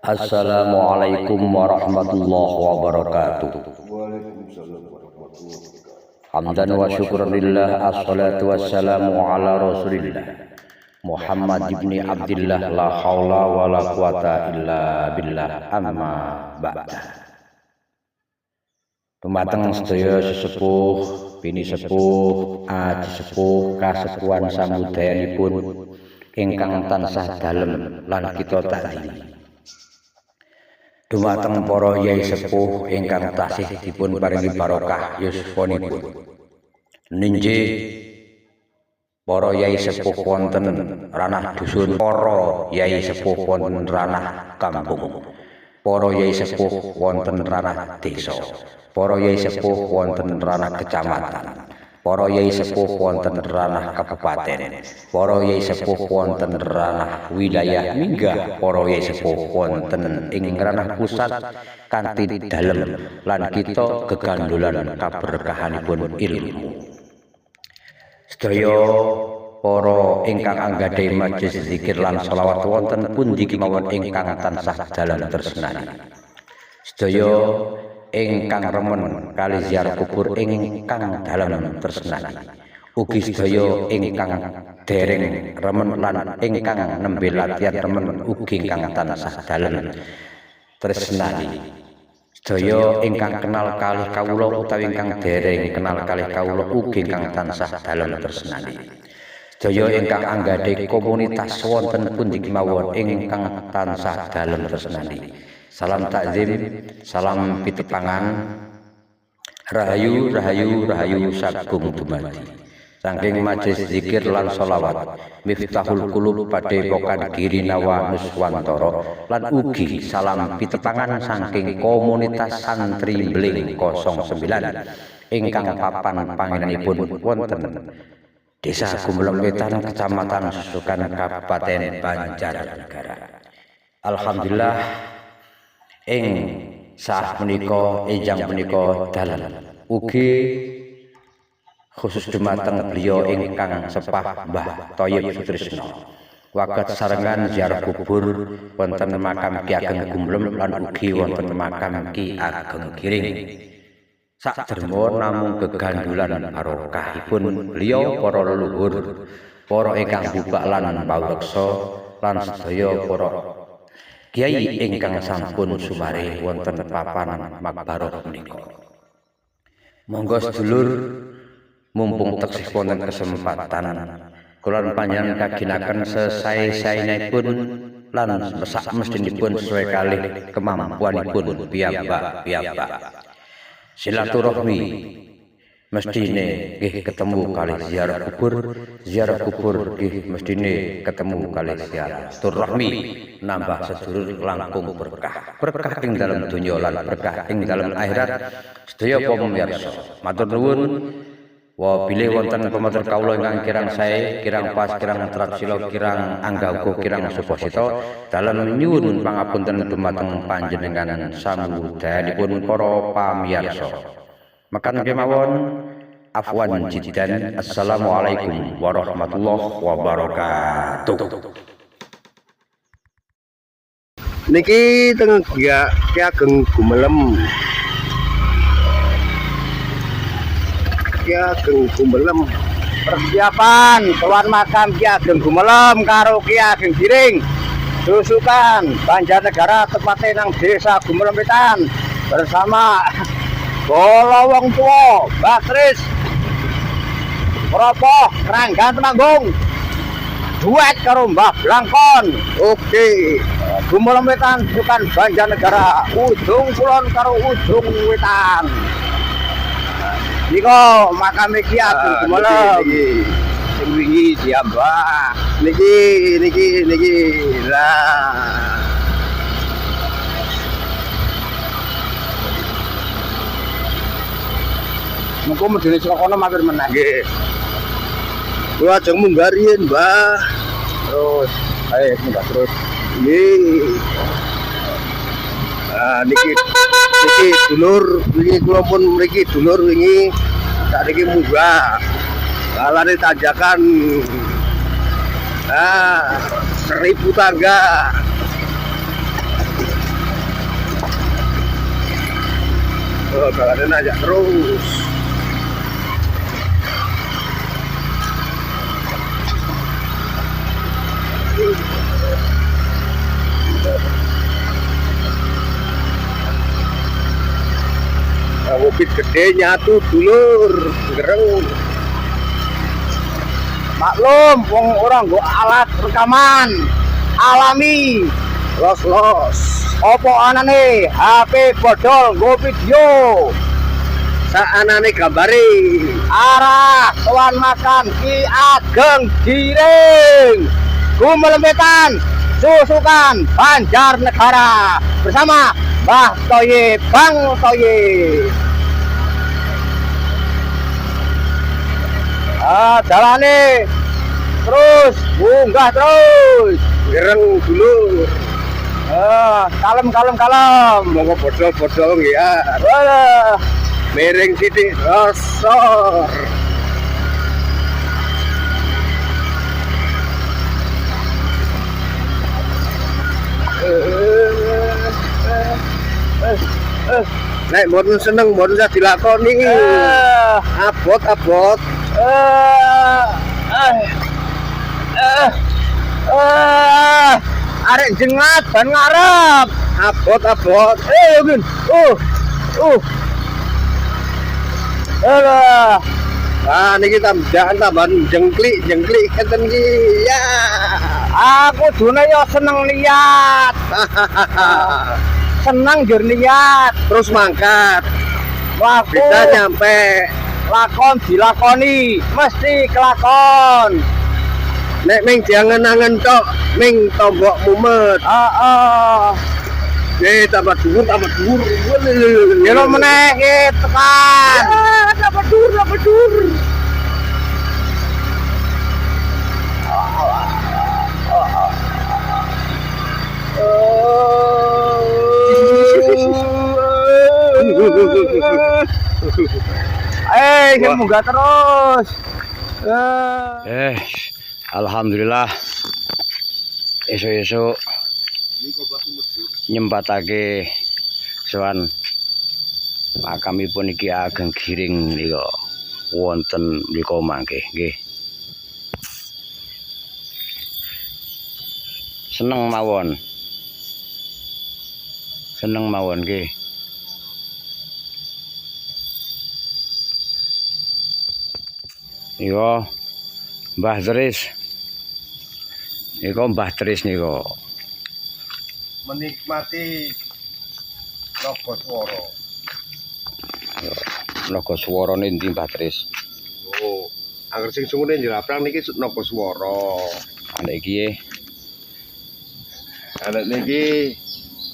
Assalamualaikum warahmatullahi wabarakatuh. Waalaikumsalam warahmatullahi wabarakatuh. Hamdan wa syukran lillah, assalatu wassalamu ala rasulillah Muhammad ibni Abdillah, la haula wa la quwata illa billah, amma ba'da. Dumateng sedaya sesepuh, bini sepuh, aji sepuh, kasepuhan samudayanipun ingkang tansah dalem lan kita takzimi. Dumateng para yai sepuh ingkang tasih dipun paringi barokah yuswanipun. Ninggih para yai sepuh wonten ranah dusun, para yai sepuh wonten ranah kampung, para yai sepuh wonten ranah desa, para yai sepuh wonten ranah kecamatan, para yai sepuh wonten ranah kabupaten, para yai sepuh wonten ranah wilayah minggah, para yai sepuh wonten ing ranah pusat kanthi dalem lan kita gegandulan kaberkahanipun ilmu. Sedaya para ingkang anggadhahi majelis zikir lan selawat wonten pundi kemawon ingkang tansah dalam tresnani. Sedaya ingkang remen kali ziarah kubur ingkang dalam tresnani, ugi sedaya ingkang dereng remen lan ingkang nembe latihan remen ugi ingkang tansah dalam tresnani. Sedaya ingkang kenal kalih kawula utawi ingkang dereng kenal kalih kawula ugi ingkang tansah dalam tresnani. Sedaya ingkang anggadhahi komunitas wonten pundi kemawon ingkang tansah dalam tresnani. Salam takzim, salam pitepangan, rahayu rahayu rahayu sagung dumadi. Saking majelis zikir lan sholawat Miftahul Qulub Padepokan Girinawa Nuswantara lan ugi salam pitepangan saking komunitas santri Bling 09 ingkang papan panginanipun wonten Desa Gumulem Wetan, Kecamatan Susukan, Kabupaten Banjarnegara. Alhamdulillah ing saat menika ejang menika dalan ugi khusus dumateng beliau ingkang sepah Mbah Thoyib Sutrisno waget sarengan ziarah kubur wonten makam Ki Ageng Gumulem lan ugi wonten makam Ki Ageng Giring. Sakderma namung gegandulan barokahipun beliau para leluhur, para ingkang bubak lan pawreksa lan sedaya para kiai ingkang sampun sumare wonten papan makbarah menika. Monggo sedulur, mumpung taksih wonten kesempatan, kula panjenengan kaginaken sesae-saenipun lan sak mestinipun sesuai kalih kemampuanipun piyambak-piyambak. Silaturahmi mestine nggih ketemu kali ziarah kubur nggih mestine ketemu kali silaturahmi, nambah sedulur langkung berkah ing dalam dunya lan berkah ing dalam akhirat. Sedaya pamirsa matur nuwun. Wa bilih wonten pamatur kawula ingkang kirang sae, kirang pas, kirang tratsila, kirang angga uga kirang supasita dalem nyuwun pangapunten dumateng panjenengan samudayanipun para pamirsa. Mekan kemawon afwan jiddan. Assalamualaikum warahmatullahi wabarakatuh. Niki teng Ki Ageng Gumulem. Ki Ageng Gumulem. Persiapan keluar makam Ki Ageng Gumulem karo Ki Ageng Giring. Susukan Banjarnegara tepatnya nang Desa Gumulem Wetan bersama kula wong tua Mbah Tris Propo Keranggan Temanggung duet karo Mbah Blangkon. Oke, Gumulem Wetan bukan Banjarnegara, ujung kulon karo ujung wetan. Niko makam Ki Ageng Gumulem sing wingi diambah niki lah. Mengko medene saka kono mampir meneh nggih. Kula ajeng munggah riyen, Mbah. Terus ae munggah terus. Nggih. Niki dulur wingi kula pun mriki dulur wingi sakniki munggah. Lalane tanjakan 1000 tangga. Oh, bakalan aja terus. Wukit gede nyatu dulur, gereng. Maklum, wong orang nggo alat rekaman alami, los. Opo anane HP bodol nggo video. Saanane gambare arah tuan makan Ki Ageng Giring, Gumelembetan, Susukan, Banjarnegara bersama Mbah Toye, Bang Toye. Jalane terus, munggah terus, gereng dulu. Kalem. Monggo bodol ya. Miring sithik rosor. Nek mboten seneng mboten usah dilakoni. Abot. Arek jengat ban ngarep. Abot. Mungkin. Niki tambahan jengklik keten iki. Ya. Aku dune yo seneng lihat. Senang jur lihat terus mangkat. Bisa nyampe lakon dilakoni mesti kelakon. Nek ming jangan-angan tok ming tombok mumet. Tambah dhuwur. Yo meneh tekan. Tambah dhuwur. Munggah terus. Alhamdulillah esuk-esuk nyempatake sowan makamipun Ki Ageng Giring nika wonten mriku mangke nggih. Seneng mawon nggih. Yo Mbah Tris. Mbah Tris niku menikmati Nogoswara. Nogoswarane ndi Mbah Tris? Oh, angger sing sungune njlaprang niki Nogoswara. Anek iki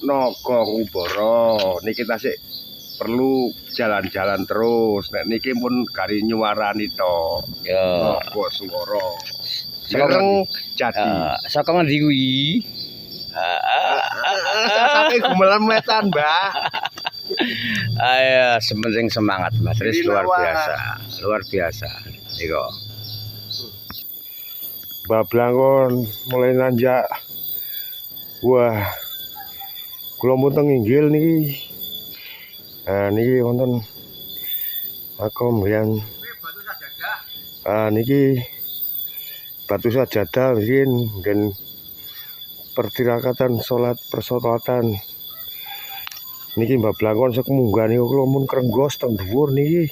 Naga Ngubara. Niki tasik perlu jalan-jalan terus. Nek niki pun gari nyuarani to. Ya. Nogoswara. Sereng Jati. Saka ngendi kuwi? Sampai Gumelembetan, Mbah. Ayo, sementing semangat, Mbah Tris luar biasa. Iko. Bablangon mulai nanjak. Wah. Kula mboten nginggil niki. Niki wonten makom yang niki Batu Sajadah mungkin dan pertirakatan salat persolatan niki Mbak Blangkon sok munggah niku kula mun krenggos teng dhuwur niki.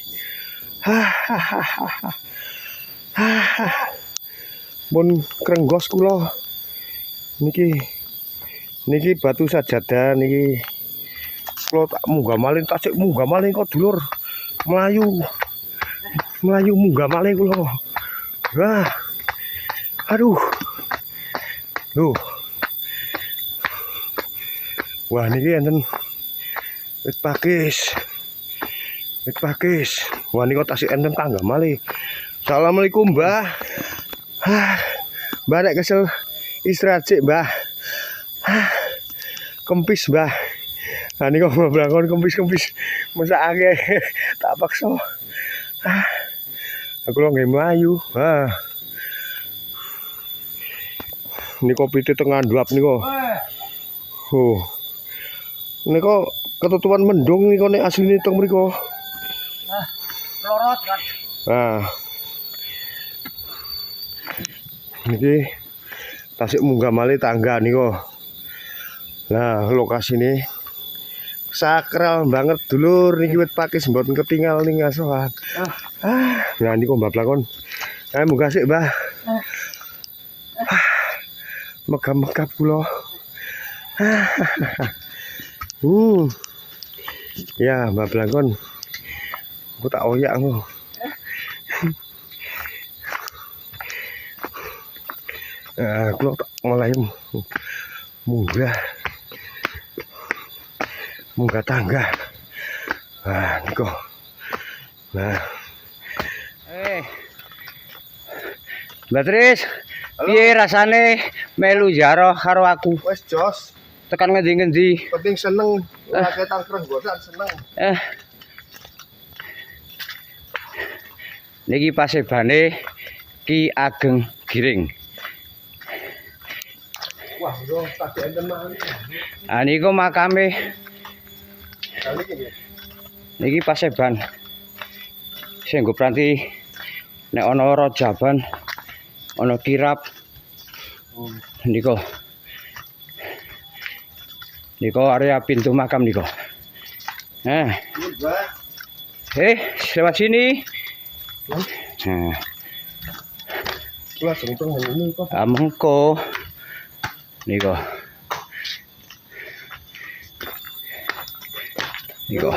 Mun krenggos kula niki Batu Sajadah niki kula tak munggah malih tasik munggah malih kok dulur melayu munggah malih kula. Aduh. Loh. Wah niki enten wit pakis. Wah niki tasik enten tangga malih. Assalamualaikum, Mbah. Mbah nek kesel istirahat sik, Mbah. Kempis, Mbah. Nah niki kok blangkon kempis mesake tak paksa. Aku lho nggih mlayu. Niko pite tengah nduap niko. Niko ketutupan mendung nih kone asline teng mriko. Lorot kan. Nah. Niki tasik munggah malih tangga niku. Nah, lokasi ini sakral banget dulur niki wit pakis mboten ketinggal ning asohan. Nah niku Mbah Blakon. Ayo munggah sik, Mbah. Megap-megap kula. Ya, Mbah Blakon. Aku tak oyak aku. Kula tak mulai munggah tangga. Nah, niku. Nah. Mbak Tris, piye rasane melu jaro karo aku? Wes jos, Tekan ngendi-ngendi? penting seneng. Ora ketang krenggosan seneng. Niki pasebane Ki Ageng Giring. Wah, yo tak enten mangan. Niku makame Kali iki. niki paseban. Sing nggo pranti nek ana rajaban, ana kirap. Niku. Niku area pintu makam niku. Lewat sini. Nah, Kula sengtung ngene kok. mengko niku. Niku.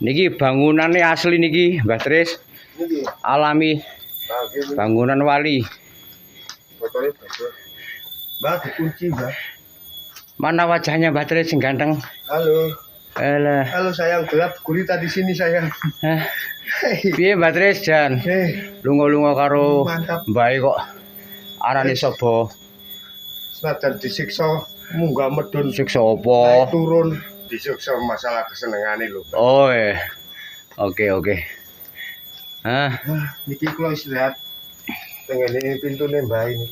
Niki bangunannya asli niki, Mbah Tris. Niki. Alami bangunan wali. Botolnya bagus. Mbak, dikunci, Mbak. Mana wajahnya Mbah Tris sing ganteng? Halo. Alah. Halo sayang, gelap gurita di sini sayang. Piye Mbah Tris jan? Lunga-lunga karo Mantap. mbae kok arane sapa? Senajan disiksa munggah medun Siksa naik apa? turun disiksa masalah kesenengane lho. Oh, oke. Niki kula istirahat. Tengene pintune Mbah ini.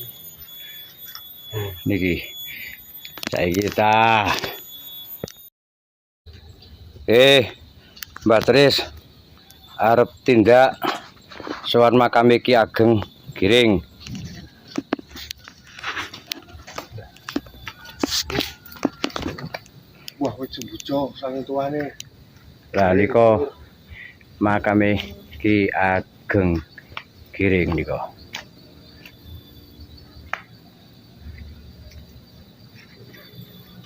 Niki. Saiki kita. Mbah Tris arep tindak sowan makam Ki Ageng Giring. Wah, wis sembuco saking tuane. Lah nika makame Ki Ageng Giring nika.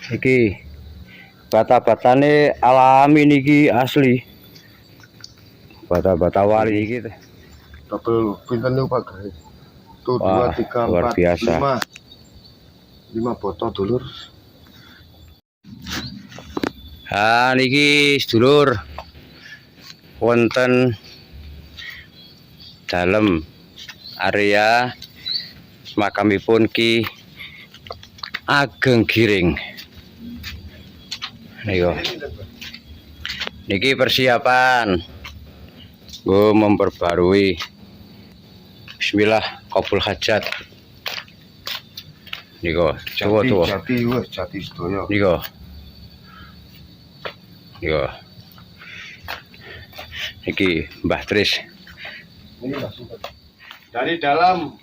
Iki bata-batane alami niki asli. Bata-bata wali iki. Double pinten niku Pak Gari? Tuh Wah, 2 3 luar 4 biasa. 5 botol dulur. Niki sedulur wonten dalem area makamipun Ki Ageng Giring. Niki persiapan gue memperbarui. Bismillah kabul hajat. Niku tua. Jati wis jati sedaya. Niku. Niki Mbah Tris. Ini langsung dari dalam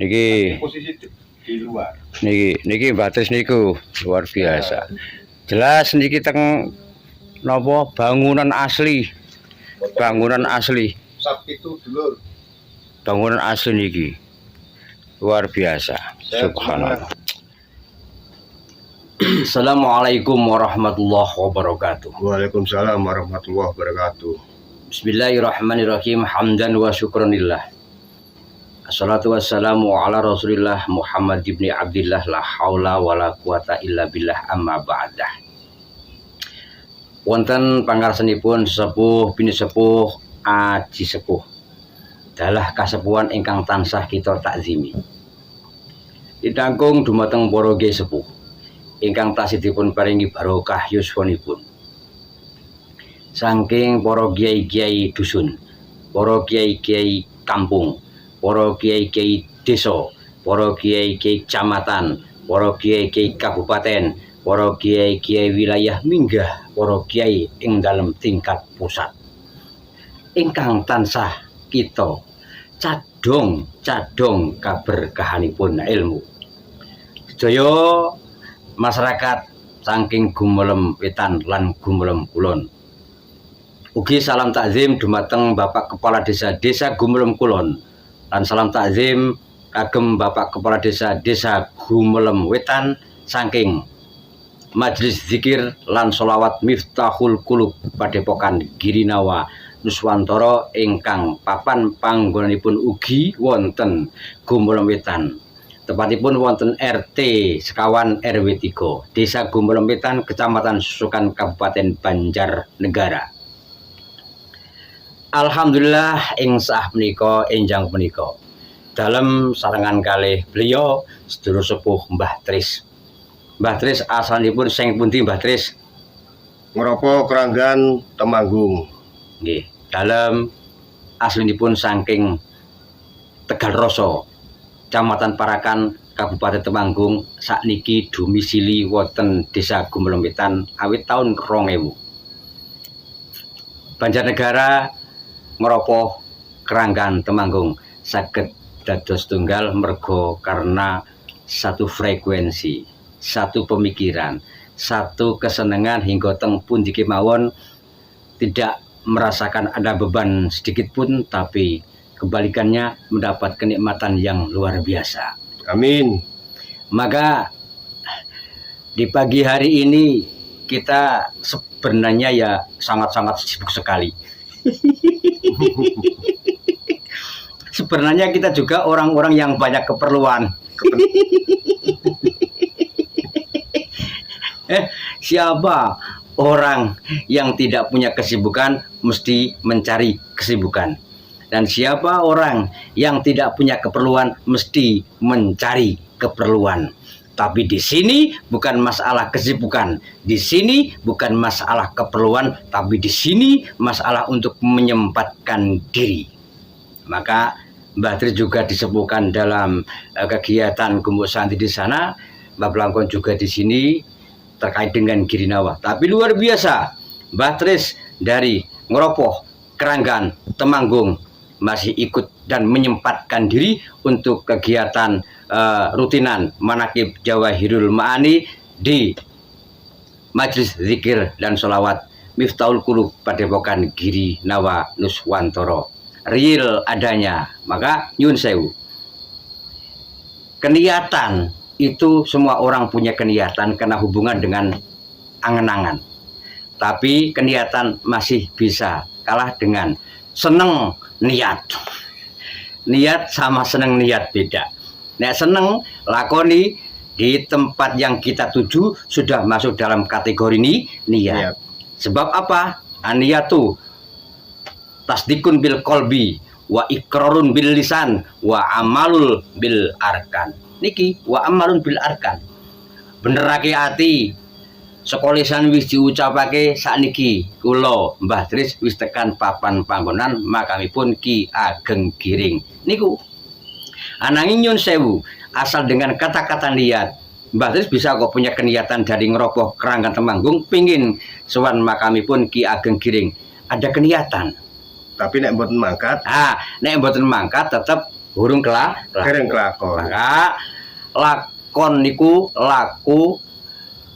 Niki posisi di luar. Niki Mbah Tris niku luar biasa. Jelas niki teng napa bangunan asli. Bangunan asli. Sapi itu dulur. Bangunan asli niki. Luar biasa. Subhanallah. Assalamualaikum warahmatullahi wabarakatuh. Waalaikumsalam warahmatullahi wabarakatuh. Bismillahirrahmanirrahim. Hamdan wa syukranillah. Assalatu wassalamu ala Rasulillah Muhammad ibni Abdillah la haula wala quwata illa billah amma ba'dah. Wonten pangarsanipun sepuh bini sepuh aji sepuh. Dalah kasepuhan ingkang tansah kita takzimi. Ditanggung dumateng para nggih sepuh ingkang tasih dipun paringi barokah yuswanipun. Saking para kiai-kiai dusun, para kiai-kiai kampung, para kiai-kiai desa, para kiai-kiai kecamatan, para kiai-kiai kabupaten, para kiai-kiai wilayah minggah, para kiai ing dalem tingkat pusat. Ingkang tansah kita cadong kaberkahanipun ilmu. Sedaya masyarakat saking Gumelem Wetan lan Gumelem Kulon. Ugi salam takzim dumateng Bapak Kepala Desa Gumelem Kulon lan salam takzim kagem Bapak Kepala Desa Gumelem Wetan saking Majelis Zikir lan Sholawat Miftahul Qulub Padepokan Girinawa Nuswantara ingkang papan panggonanipun ugi wonten Gumelem Wetan. Tepatipun wonten RT sekawan RW 3 Desa Gumelem Wetan Kecamatan Susukan Kabupaten Banjarnegara. Alhamdulillah ing sah menika enjang menika dalem sarengan kalih beliau sedulur sepuh Mbah Tris. Mbah Tris asalipun sing pundi Mbah Tris? Ngropo Keranggan Temanggung. Nggih, dalem aslinipun saking Tegalroso, Kecamatan Parakan, Kabupaten Temanggung, sakniki domisili wonten Desa Gumelem Wetan awit tahun 2000. Banjarnegara ngropo Keranggan Temanggung saged dados tunggal mergo karena satu frekuensi, satu pemikiran, satu kesenangan hingga teng pundi kemawon tidak merasakan ada beban sedikit pun, tapi kebalikannya mendapat kenikmatan yang luar biasa. Amin. Maka di pagi hari ini kita sebenarnya ya sangat-sangat sibuk sekali. Sebenarnya kita juga orang-orang yang banyak keperluan. Siapa orang yang tidak punya kesibukan mesti mencari kesibukan. Dan siapa orang yang tidak punya keperluan mesti mencari keperluan. Tapi di sini bukan masalah kesibukan, di sini bukan masalah keperluan, tapi di sini masalah untuk menyempatkan diri. Maka Mbah Tris juga disebutkan dalam kegiatan Gembok Santri di sana, Mbah Blangkon juga di sini terkait dengan Girinawa. Tapi luar biasa, Mbah Tris dari Ngeropoh, Keranggan, Temanggung masih ikut dan menyempatkan diri untuk kegiatan rutinan Manaqib Jawahirul Ma'ani di Majelis Zikir dan Sholawat Miftahul Qulub Padepokan Girinawa Nuswantara. Real adanya, maka nyun sewu. Keniatan itu semua orang punya keniatan karena hubungan dengan angan-angan. Tapi keniatan masih bisa kalah dengan seneng niat. Niat sama seneng niat beda. Nek seneng lakoni di tempat yang kita tuju sudah masuk dalam kategori ini niat. Sebab apa? Aniyatu tasdikun bil kolbi wa ikrarun bil lisan wa amalul bil arkan. Niki wa amalun bil arkan. Benerake ati sekolisan wis diucapake sakniki kula Mbah Tris wis tekan papan panggonan makamipun Ki Ageng Giring niku. Ananging nyun sewu, asal dengan kata-kata niat Mbah Tris bisa kok punya keniatan dari Ngeropoh Keranggan Temanggung pingin sowan makamipun Ki Ageng Giring. Ada keniatan. Tapi nek mboten mangkat, nek mboten mangkat tetep urung kereng kelakon. Maka lakon niku laku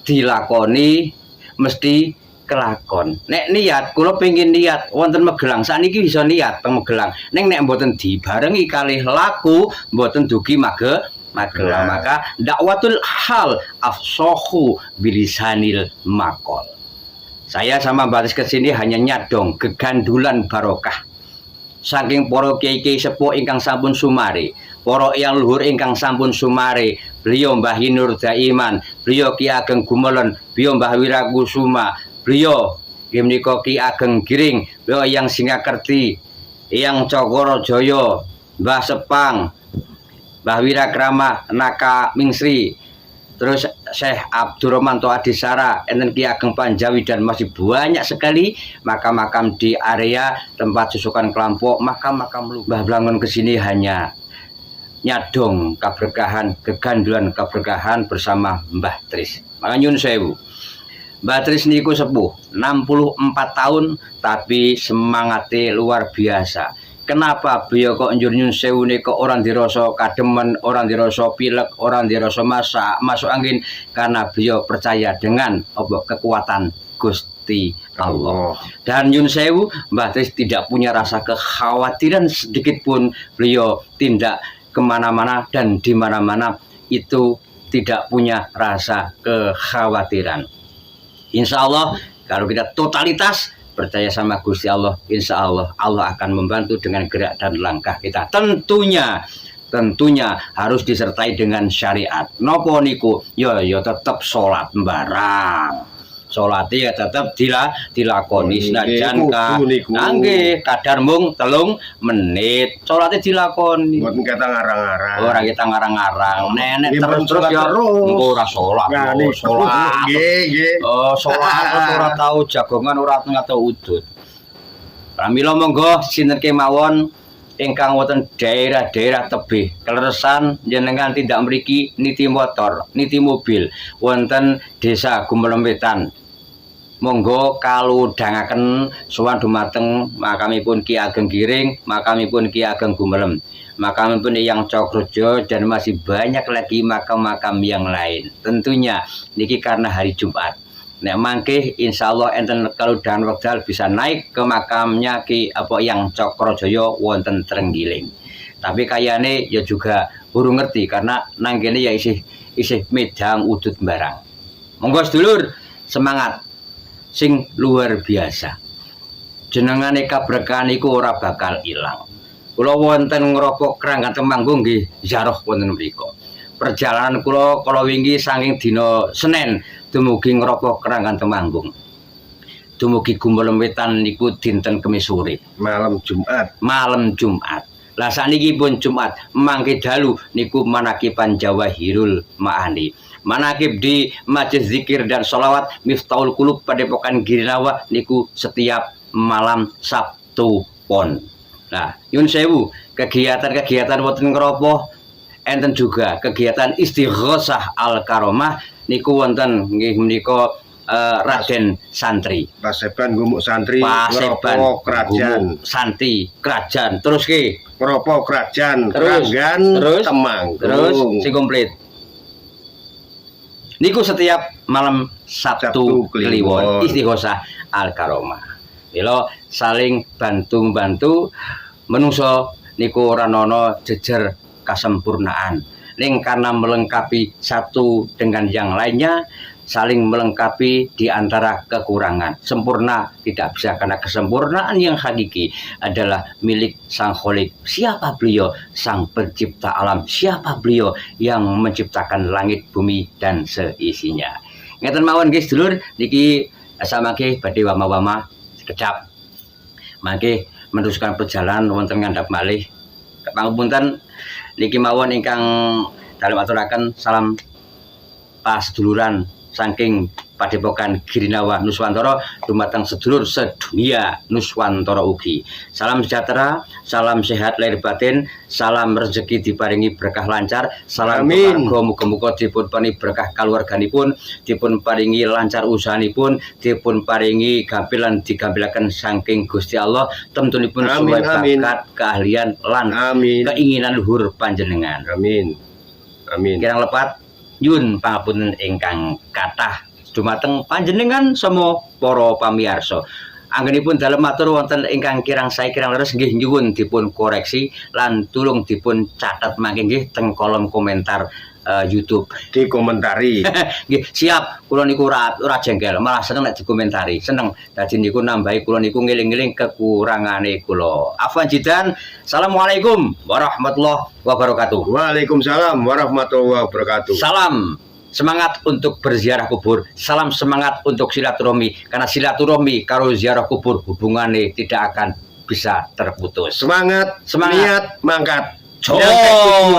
dilakoni mesti kelakon. Nek niat kula pengin niat wonten Magelang sakniki bisa niat teng Magelang. Nek mboten dibarengi kalih laku mboten dugi Magelang. Maka dakwatul hal afsohu bilisanil makol. Saya sama Mbah Tris kesini hanya nyadong gegandulan barokah saking para kiai-kiai sepuh ingkang sampun sumare, para yang luhur ingkang sampun sumare, beliau Mbah Nur Daiman, beliau Ki Ageng Gumelem, beliau Mbah Wirakusuma, beliau menika Ki Ageng Giring, beliau yang Singakerti, yang Cokoro Joyo, Mbah Sepang, Mbah Wirakrama Naka Mingsri, terus Syekh Abdurrahman Toha Adisara, enten Ki Ageng Panjawi, dan masih banyak sekali makam-makam di area tempat susukan kelompok, makam-makam Mbah Blangon kesini hanya nyadong keberkahan, kegandulan keberkahan bersama Mbah Tris. Maka nyun sewu, Mbah Tris niku sepuh 64 tahun tapi semangatnya luar biasa. Kenapa beliau kok njur nyun sewu niku orang dirasa kademen, orang dirasa pilek, orang dirasa masuk angin? Karena beliau percaya dengan kekuatan Gusti Allah. Dan nyun sewu, Mbah Tris tidak punya rasa kekhawatiran sedikit pun. Beliau tindak kemana-mana dan di mana-mana itu tidak punya rasa kekhawatiran. Insya Allah kalau kita totalitas percaya sama Gusti Allah, insya Allah Allah akan membantu dengan gerak dan langkah kita. Tentunya harus disertai dengan syariat. Nopo niku? Yo tetap sholat barang. Sholatnya ya tetap dilakoni senajan nggih kadar mung 3 menit sholatnya dilakoni. Mboten kita ngarang-ngarang. Ora kita ngarang-ngarang. Nenek terus ya engko ora sholat. Sholat. Nggih. Oh, sholat ora tau jagongan, ora tau udut. Pramila monggo sinten kemawon ingkang wonten daerah-daerah tebih kleresan jenengan tindak mriki niti motor, niti mobil wonten Desa Gumelem Wetan. Monggo kaludhangaken sowan dumateng makamipun Ki Ageng Giring, makamipun Ki Ageng Gumelem, makamipun Eyang Cokrojo, dan masih banyak lagi makam-makam yang lain. Tentunya niki karena hari Jumat. Nek mangke insyaallah enten kaludhangan wekdal bisa naik ke makamnya Ki Eyang Cokrojoyo wonten Trenggiling. Tapi kayane ya juga burung ngerti karena nang kene ya isih medang udut barang. Monggo sedulur semangat sing luar biasa. Jenengane kaberkahan iku ora bakal ilang. Kula wonten ngeropok Kranggan Temanggung nggih ziarah wonten mriku. Perjalanan kula wingi saking dina Senin dumugi ngeropok Kranggan Temanggung. Dumugi Gumelem Wetan niku dinten Kemis sore. Malam Jumat. Lah saniki pun Jumat mangke dalu niku manakiban Jawa Hirul Maani. Manakib di Masjid Zikir dan Sholawat Miftahul Qulub Padepokan Girinawa niku setiap malam Sabtu Pon. Nah, nyun sewu, kegiatan wonten ngeropoh enten juga kegiatan Istighosah Al Karomah niku wonten nggih menika Raden Santri. Paseban gumuk santri, ngeropoh kerajaan santri kerajaan terus ki ngeropoh kerajaan Kranggan Temanggung. Terus sing komplit. Niku setiap malam Sabtu Kliwon Istighosah Al Karomah. Mila saling bantu-bantu menungso niku ora ana jejer kesempurnaan. Ning karena melengkapi satu dengan yang lainnya, saling melengkapi di antara kekurangan. Sempurna tidak bisa karena kesempurnaan yang hakiki adalah milik Sang Kholik. Siapa beliau? Sang pencipta alam. Siapa beliau? Yang menciptakan langit, bumi, dan seisinya. Ngeten mawon guys dulur, niki samangke badhe wama-wama sekedap. Mangke meneruskan perjalanan wonten ngandhap malih. Pangapunten niki mawon ingkang dalem aturaken salam paseduluran saking Padepokan Girinawa Nuswantara dumateng sedulur sedunia Nuswantara ugi. Salam sejahtera, salam sehat lahir batin, salam rezeki diparingi berkah lancar, salam keluarga muga-muga dipun paringi berkah kaluarganipun, dipun paringi lancar usahanipun, dipun paringi gampilan digampilaken saking Gusti Allah, temtunipun sesuai bakat, keahlian lan keinginan luhur panjenengan. Amin. Kirang lepat nyun pangapunten ingkang kathah dumateng panjenengan sama para pamirsa. Anggenipun dalem matur wonten ingkang kirang sae kirang leres nggih nyuwun dipun koreksi lan tulung dipun catet mangke nggih teng kolom komentar YouTube. Dikomentari. Nggih, siap. Kula niku ora jengkel, malah seneng nek dikomentari. Seneng. Dadi niku nambahi kula niku ngeling-eling kekurangane kula. Afwan jidan. Assalamualaikum warahmatullahi wabarakatuh. Waalaikumsalam warahmatullahi wabarakatuh. Salam semangat untuk berziarah kubur, salam semangat untuk silaturahmi, karena silaturahmi karo ziarah kubur hubungannya tidak akan bisa terputus. Semangat. Niat mangkat. Oh.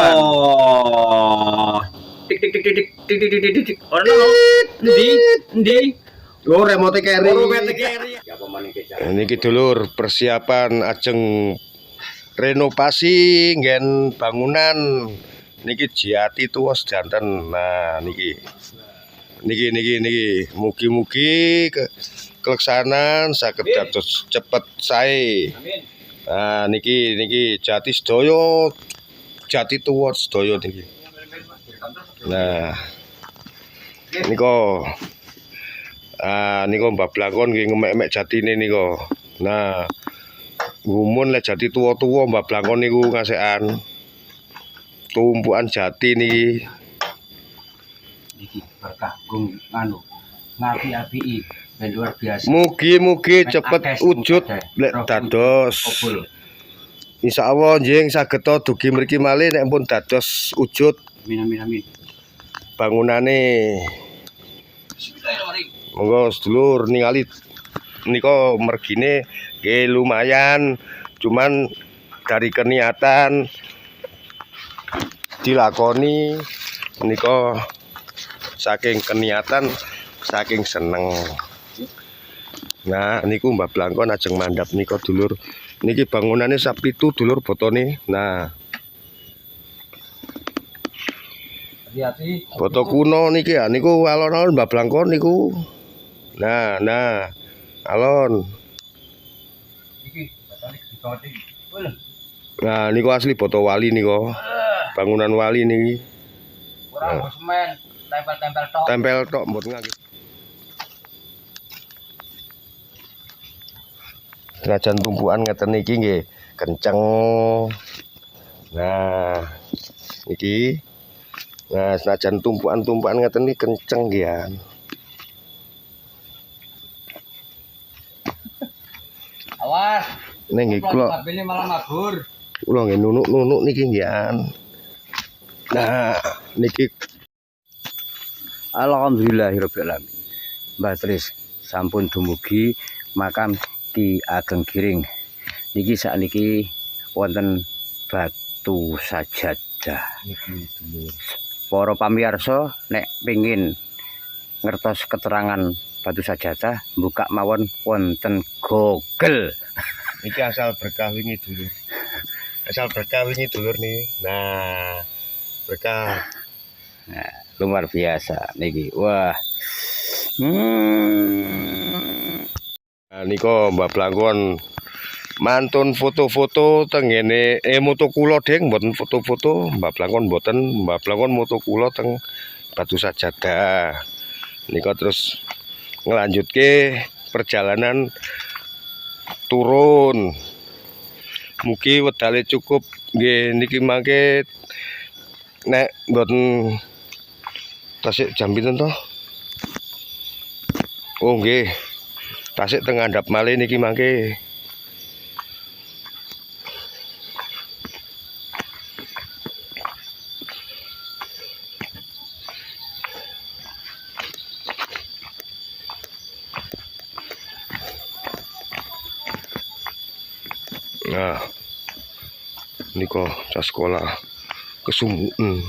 Ono ndi? Oh, remote carry. Ya pemain kejar. Niki dulur persiapan ajeng renovasi nggen bangunan niki Jati tuwa sedanten. Nah niki mugi-mugi keleksanan saged dados cepet sae. Nah niki Jati sedaya Jati tuwa sedaya niki. Nah niko Mbak Blangkon nggih ngemek-emek jatine nika. Nah, gumun lek jati tuwa-tuwa Mbak Blangkon niku ngasekan tumpukan jati niki. Iki berkah gung anu ngapi-api ben luar biasa. Mugi-mugi cepet wujud lek dados. Insyaallah njeneng saged dugi mriki malih nek pun dados wujud. Amin. Bangunane. Monggo sedulur ningali nika mergine nggih lumayan, cuman dari keniatan dilakoni nika saking keniatan saking seneng. Nah niku Mbak Blangkon ajeng mandhap nika dulur. Niki bangunane sak 7 dulur botone. Nah foto kuno niki ya niku alon-alon Mbak Blangkon niku. Nah, alon. Nah, niku asli foto wali niku. Bangunan wali niki. Ora semen, tempel-tempel tok. Tempel tok mboten ngangge. Senajan tumpukan ngeten niki nggih kenceng. Nah, niki. Nah, senajan tumpukan ngeten niki kenceng nggih. Awas. Neng nggih kula. Kabine malah mabur. Kula nggih nunuk-nunuk niki nggih. Nah, niki Alhamdulillahirabbil alamin. Mbah Tris sampun dumugi makam Ki Ageng Giring. Niki sakniki wonten batu sajadah. niki dulur. Para pamirsa nek pengin ngertos keterangan batu sajadah buka mawon wonten Google. Iki asal berkah wingi dulur. Asal berkah wingi dulur nih. Nah, berkah. Nah, luar biasa niki. Wah. Nah, niko Mbak Blangkon mantun foto-foto tengene moto kula deng mboten foto-foto Mbak Blangkon mboten. Mbak Blangkon moto kula teng batu sajadah. Niko terus ngelanjutke perjalanan turun. Mugi wedale cukup nggih niki mangke nek mboten tasik jam pinten to? Oh nggih. Tasik teng ngandhap malih niki mangke. Nah, niko cas sekolah kesumbukan.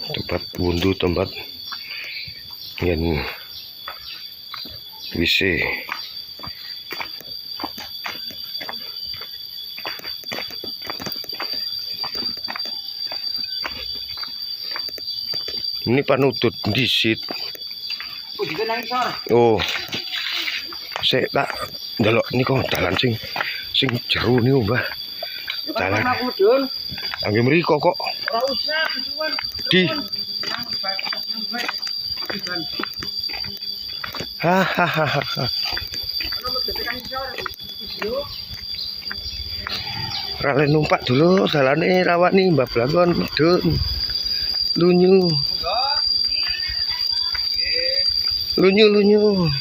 Tempat wundu, tempat yang WC. Ini panutut disit. Oh, saya tak ndelok niku dalan sing jero niku, Mbah. Dalan. Angge mriko kok. Ora usah kesuwen. Di. Hahaha. Rale numpak dulu dalane rawani Mbak Blangkon medun. Lunyu. Lunyu.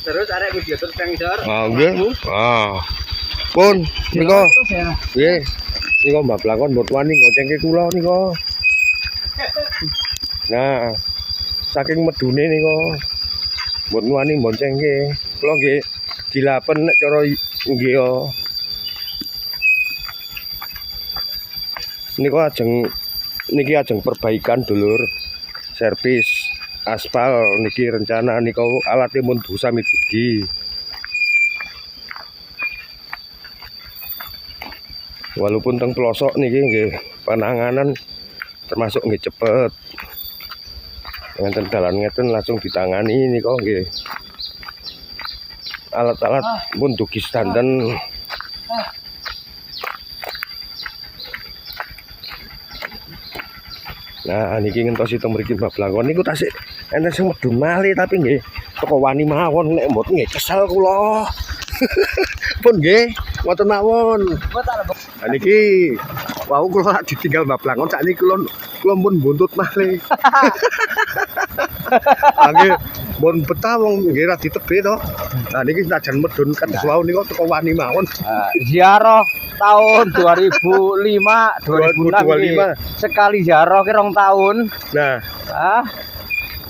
Terus arek video terus yang isor. Ah, nggih. Ah. Pun nika. Nggih. Nika Mbak Blangkon mbok wani goncengke kula nika. Nah, saking medune nika mbok wani boncengke. Kula nggih dilapen nek cara nggih yo. Niki ajeng perbaikan dulur. Servis aspal niki rencana nika alatnya mun sami dugi. Walaupun teng pelosok niki nggih penanganan termasuk nggih cepet. Ngenten dalan ngeten langsung ditangani nika nggih. Alat-alat pun dugi standen. Nah, niki ngentosi teng mriki Mbak Blangkon niku tasik enten sing medun malih tapi nggih teko wani mawon nek mboten nggih kesel kula. Pun nggih, ngoten mawon. Nah niki wau kula ditinggal Mbak Blangkon sakniki kula pun buntut malih. Nggih, mun betah wong nggih ra ditebe to. Nah niki senajan medun kan wau niku teko wani mawon. Ziarah tahun 2005 2006 sekali ziarah ki 2 tahun. Nah,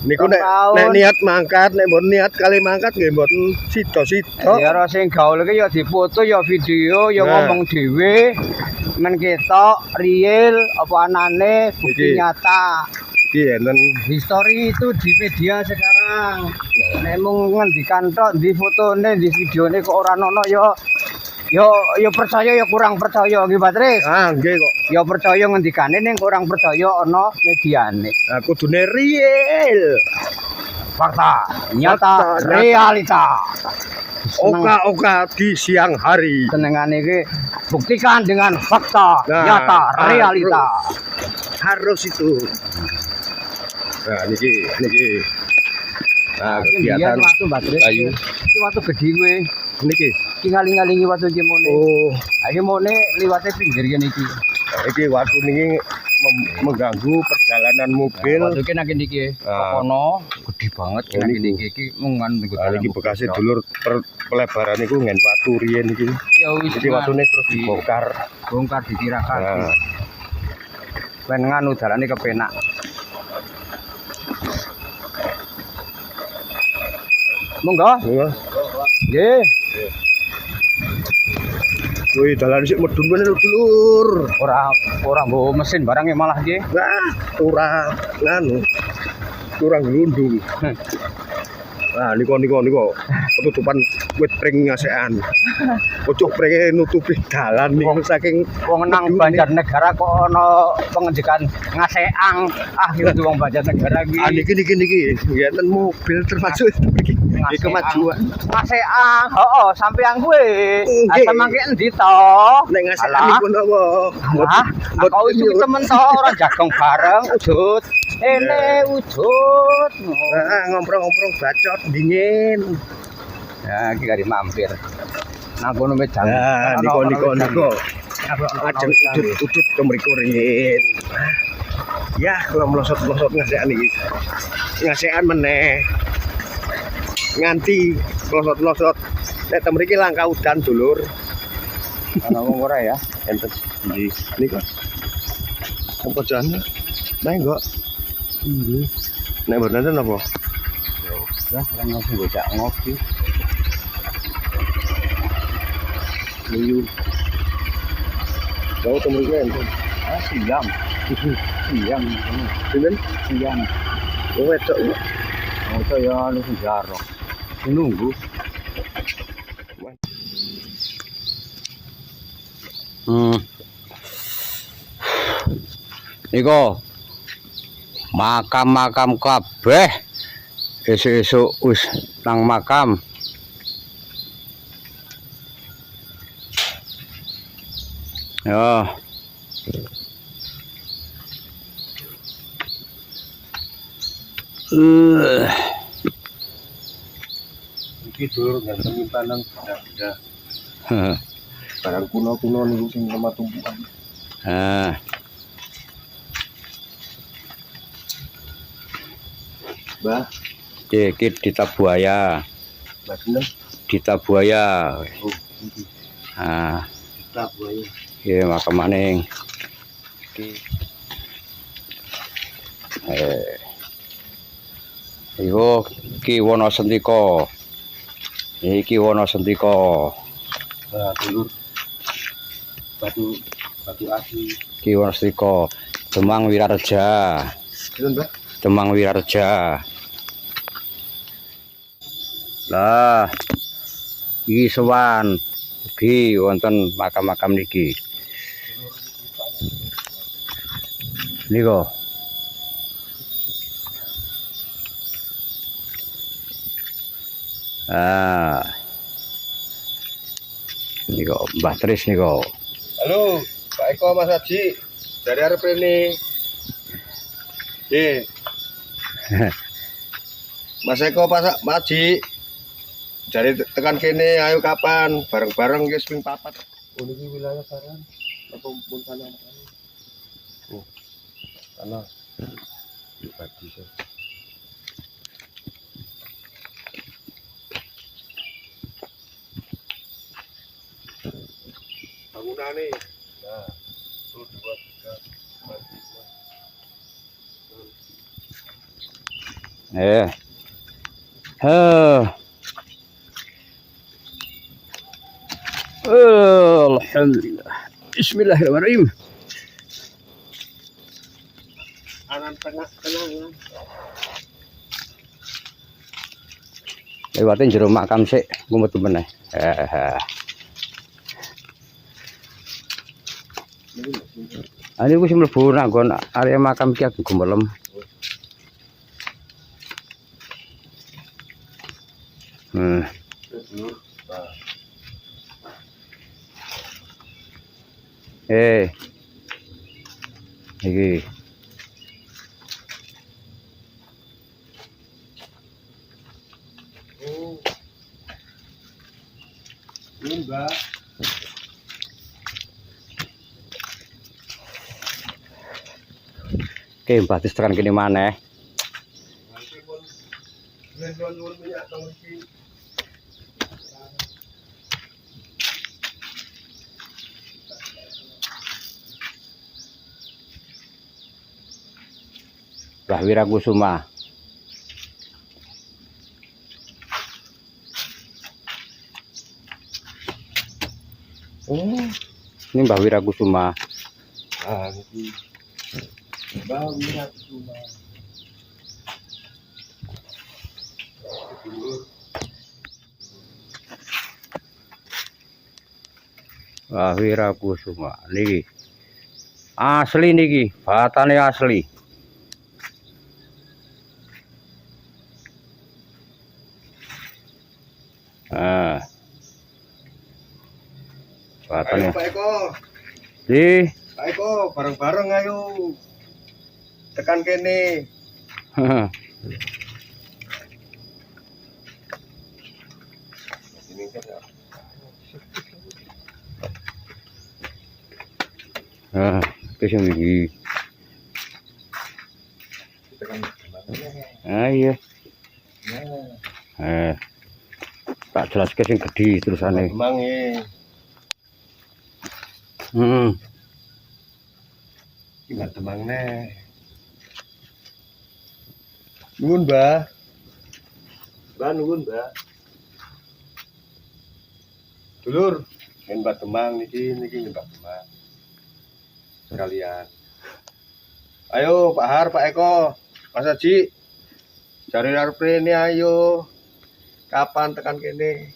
niku Rong tahun. nek niat mangkat, nek mboten niat kali mangkat nggih mboten sida-sida. Ziarah sing gaul ki ya difoto ya video ya Nah. ngomong dhewe men ketok real apa anane bukti Iki. nyata. Iki enten History itu di media sekarang. Nek mung ngendikan tok di fotone di videone kok ora ono ya percaya ya kurang percaya nggih Patris. nggih kok. Ya percaya ngendikane ning kurang percaya ana mediane. Nah, kudune real. Fakta, nyata, Fakta, realita. Oka-oka di siang hari. Senengane iki buktikan dengan fakta, Nah, nyata, realita. Harus itu. Nah, niki. Nah, kegiatan waktu Patris. ayu. Iki waktu gedhi kowe. Niki. Iki ngaling-ngalingi waktu iki mone. Oh, Iki mone liwate pinggir kene iki. iki waktu niki mengganggu perjalanan mobil. Waktu iki nang kene iki. Kono gedhi banget Oh, nang niku. kene iki mungan niku. Nah, niki bekasnya dulur pelebaran niku ngen watu riyen niki. Ya wis Jadi watune terus dibongkar. bongkar ditirakan. Nah, Ben nganu dalane kepenak. Monggo. Nggih. wih dalan sik medun meneh dulur. Ora nggo mesin barangnya malah nggih. Wah, kurang glundung. Nah, niko ketutupan wit pring ngasekan. Pucuk pringe nutupi dalan niku saking Wong nang Banjarnegara kok ana pengendikan ngaseang. Iki kudu wong Banjarnegara iki. Niki ngeten mobil termasuk iki kemajuan. Ngaseang, heeh, sampean kuwi. Nggih. Sampeyan ki endi to? Nek ngasekan niku napa? Lah, kok itu temen to ora jagong bareng wujud. Ene wujud. Nah, ngomprong-ngomprong bacot dingin. Ya, iki kari mampir. Nang kono medang. Nah, niko. Ajeng udut ke mriku ringin. Ya, kalau melosot-melosot ngasekan iki. Ngasekan meneh. Nganti melosot-melosot. Nek tem mriki langka udan dulur. Ana wong ora ya? Enten di niku. Apa jane? Nah, enggak. Nek mboten enten apa? Lah, kan langsung bocah ngopi. Liyu. Kau tem mriki enten. Siam. Siam. Sinten? Siam. Wong wedok. Oh, saya lu sejarah. Nunggu. Niko makam-makam kabeh esuk-esuk wis nang makam. Ya. Iki dulur nggak penyimpanan benda-benda barang kuno-kuno niku sing lemah tumpukan. Mbah, Iki Dita Buaya. Mbah seneng. Dita Buaya. Oh, iki. Nah, Kita buaya. iki makam maning. Iku Ki Wonosentika. Iki Wonosentika. Nah, dulur. Batu asli. Ki Wonosentika. Demang Wirareja. Sinten, Mbah? Demang Wirareja. Lah, iki sowan ugi wonten makam-makam niki. Niku. Ah. Niku Mbah Tris niku. Halo, Pak Eko, Mas Haji. Dari arep rene. Mas Eko, Pak Haji. Dari tekan kene, ayo kapan? Bareng-bareng guys ping 4. Oh, ini wilayah Baran. Apa pun tanah. Oh, tanah. Bagi sih. Bangunan nih. Nah, 1, 2, 3, 4, 5. Alhamdulillah. Bismillahirrahmanirrahim. Anan tenang. Lewatin jero makam sik, ngumet meneh. Ini wis mlebu nang nggon area makam Ki Ageng Gumelem. Iki. Oh. Ini, Mbak. Oke, Mbah Tis tekan kene maneh. Nanti pun minyak tong iki. Mbah Wirakusuma. Oh, Ini Mbah Wirakusuma. ah iki. Mbah Wirakusuma. Mbah Wirakusuma niki. Asli niki, batane asli. Ah. Batane. Ayo Pak Eko. Di. Pak Eko, bareng-bareng ayo. Tekan kene. Ini kan ya. Kesem iki. Tekan gimana? Iya. Tak jelas sing gedhi terusane. Emang ya. Gimana temang nih? Nuwun, Mbah. Mbah nuwun, Mbah. Dulur, Mbah Temang niki Mbah Temang. Sekalian. Ayo Pak Har, Pak Eko, Mas Haji. Cari arep rene ayo. Kapan tekan kene?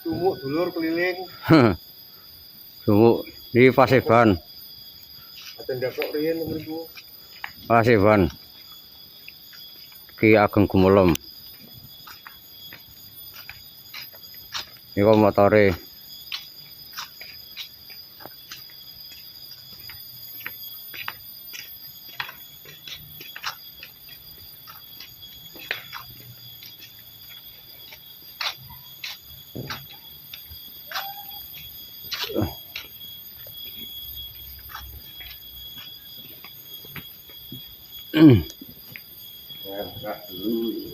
Sumuk dulur keliling. Sumuk iki Paseban. Aten dakok riyen mriku. Paseban. Ki Ageng Gumelem. Niku motore. Ya, dulu.